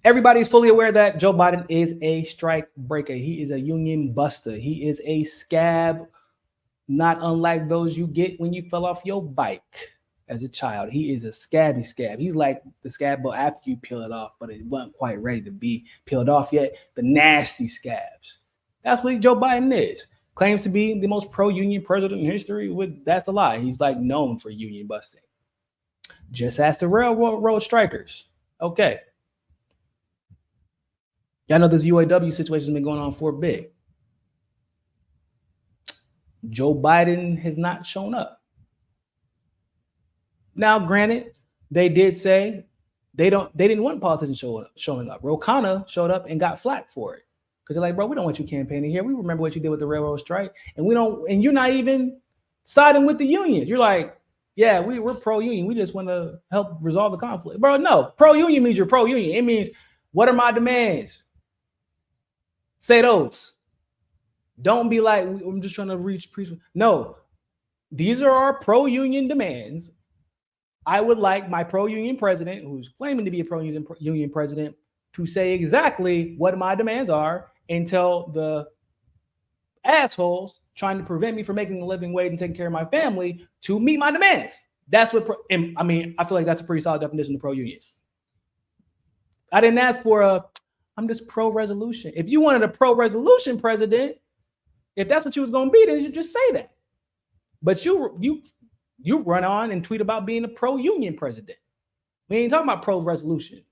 Everybody's fully aware that Joe Biden is a strike breaker. He is a union buster. He is a scab, not unlike those you get when you fell off your bike as a child. He is a scabby scab. He's like the scab, but after you peel it off, but it wasn't quite ready to be peeled off yet. The nasty scabs. That's what Joe Biden is. Claims to be the most pro-union president in history. That's a lie. He's like known for union busting. Just ask the railroad strikers. Okay. Y'all know this UAW situation has been going on for a bit. Joe Biden has not shown up. Now, granted, they did say they didn't want politicians showing up. Ro Khanna showed up and got flack for it. Because they're like, bro, we don't want you campaigning here. We remember what you did with the railroad strike. And you're not even siding with the unions. You're like, yeah, we're pro-union. We just want to help resolve the conflict. Bro, no. Pro-union means you're pro-union. It means, what are my demands? Say those. Don't be like, I'm just trying to reach peace. No. These are our pro-union demands. I would like my pro-union president, who's claiming to be a pro-union president, to say exactly what my demands are and tell the assholes trying to prevent me from making a living wage and taking care of my family to meet my demands. That's what, I feel like that's a pretty solid definition of pro-union. I didn't ask for I'm just pro-resolution. If you wanted a pro-resolution president, if that's what you was going to be, then you just say that. But you run on and tweet about being a pro-union president. We ain't talking about pro-resolution.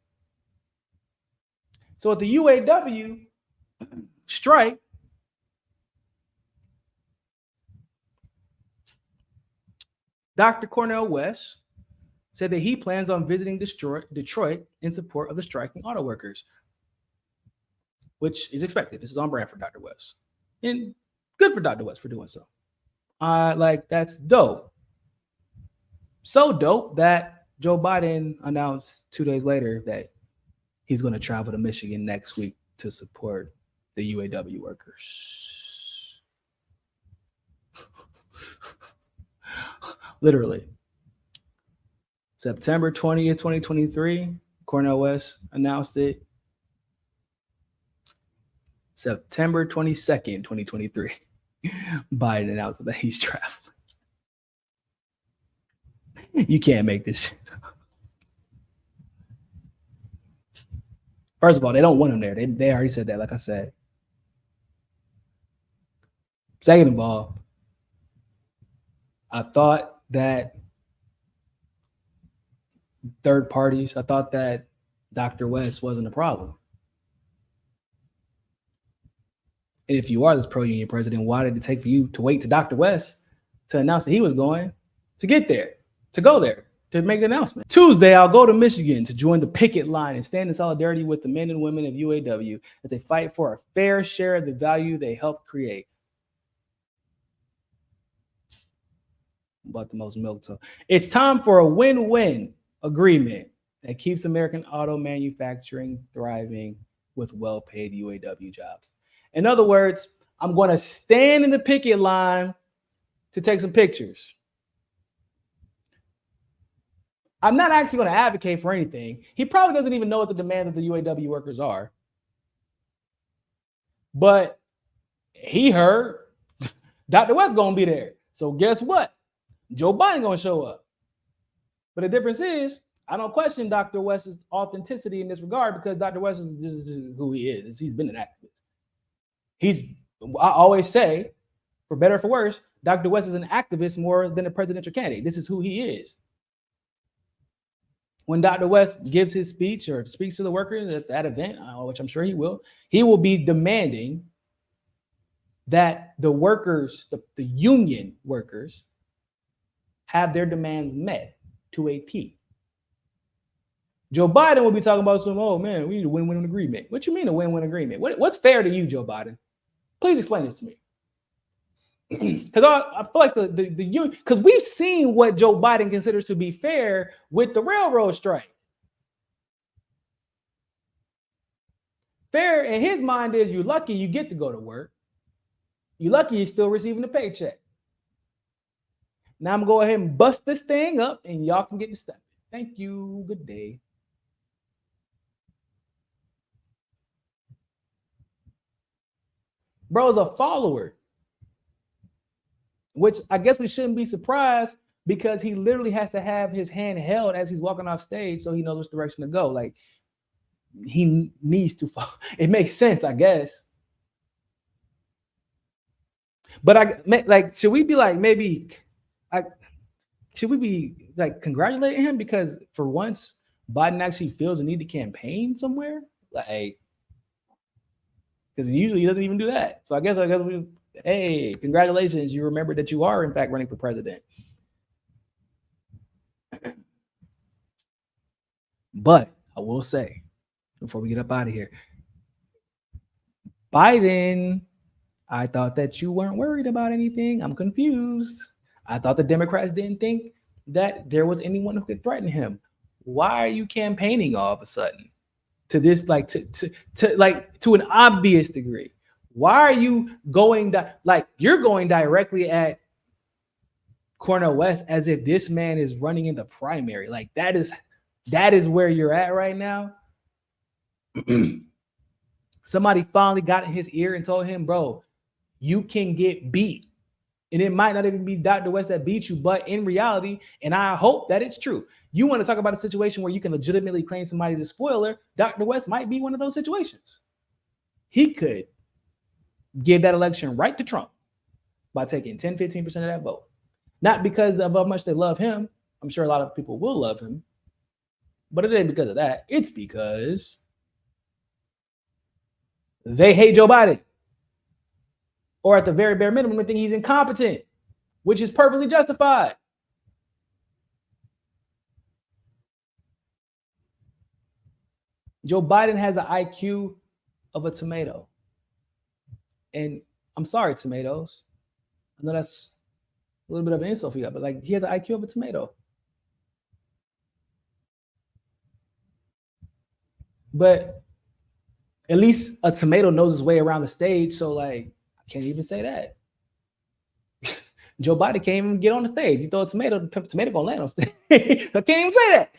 So at the UAW strike, Dr. Cornel West said that he plans on visiting Detroit in support of the striking auto workers, which is expected. This is on brand for Dr. West. And good for Dr. West for doing so. That's dope. So dope that Joe Biden announced 2 days later that he's going to travel to Michigan next week to support the UAW workers. Literally. September 20th, 2023, Cornel West announced it. September 22nd, 2023, Biden announced that he's traveling. You can't make this shit up. First of all, they don't want him there. They already said that, like I said. Second of all, I thought that third parties, I thought that Dr. West wasn't a problem. And if you are this pro-union president, why did it take for you to wait to Dr. West to announce that he was going to get there, to go there, to make the announcement? Tuesday, I'll go to Michigan to join the picket line and stand in solidarity with the men and women of UAW as they fight for a fair share of the value they helped create. About the most milk talk. It's time for a win-win agreement that keeps American auto manufacturing thriving with well-paid UAW jobs. In other words, I'm going to stand in the picket line to take some pictures. I'm not actually going to advocate for anything. He probably doesn't even know what the demands of the UAW workers are. But he heard Dr. West going to be there. So guess what? Joe Biden going to show up. But the difference is, I don't question Dr. West's authenticity in this regard because Dr. West is just who he is. He's been an activist. I always say, for better or for worse, Dr. West is an activist more than a presidential candidate. This is who he is. When Dr. West gives his speech or speaks to the workers at that event, which I'm sure he will be demanding that the workers, the union workers, have their demands met to a T. Joe Biden will be talking about oh man, we need a win-win agreement. What you mean a win-win agreement? What's fair to you, Joe Biden? Please explain this to me. Because I feel like the union, because we've seen what Joe Biden considers to be fair with the railroad strike. Fair in his mind is you're lucky you get to go to work. You're lucky you're still receiving a paycheck. Now I'm going to go ahead and bust this thing up and y'all can get to step. Thank you. Good day. Bro's a follower, which I guess we shouldn't be surprised because he literally has to have his hand held as he's walking off stage so he knows which direction to go. Like, he needs to follow. It makes sense, I guess. But should we be like, should we be like congratulating him because for once Biden actually feels the need to campaign somewhere? Like, because usually he doesn't even do that. So I guess hey, congratulations, you remember that you are in fact running for president. But I will say, before we get up out of here, Biden, I thought that you weren't worried about anything. I'm confused. I thought the Democrats didn't think that there was anyone who could threaten him. Why are you campaigning all of a sudden to this, like to an obvious degree? Why are you going you're going directly at Cornel West as if this man is running in the primary? Like that is where you're at right now. Somebody finally got in his ear and told him, bro, you can get beat. And it might not even be Dr. West that beat you, but in reality, and I hope that it's true, you want to talk about a situation where you can legitimately claim somebody's a spoiler, Dr. West might be one of those situations. He could give that election right to Trump by taking 10, 15% of that vote. Not because of how much they love him. I'm sure a lot of people will love him. But it ain't because of that. It's because they hate Joe Biden. Or at the very bare minimum, they think he's incompetent, which is perfectly justified. Joe Biden has the IQ of a tomato. And I'm sorry, tomatoes. I know that's a little bit of an insult for you, but like he has the IQ of a tomato. But at least a tomato knows his way around the stage. So like, I can't even say that. Joe Biden can't even get on the stage. You throw a tomato, the tomato gonna land on stage. I can't even say that.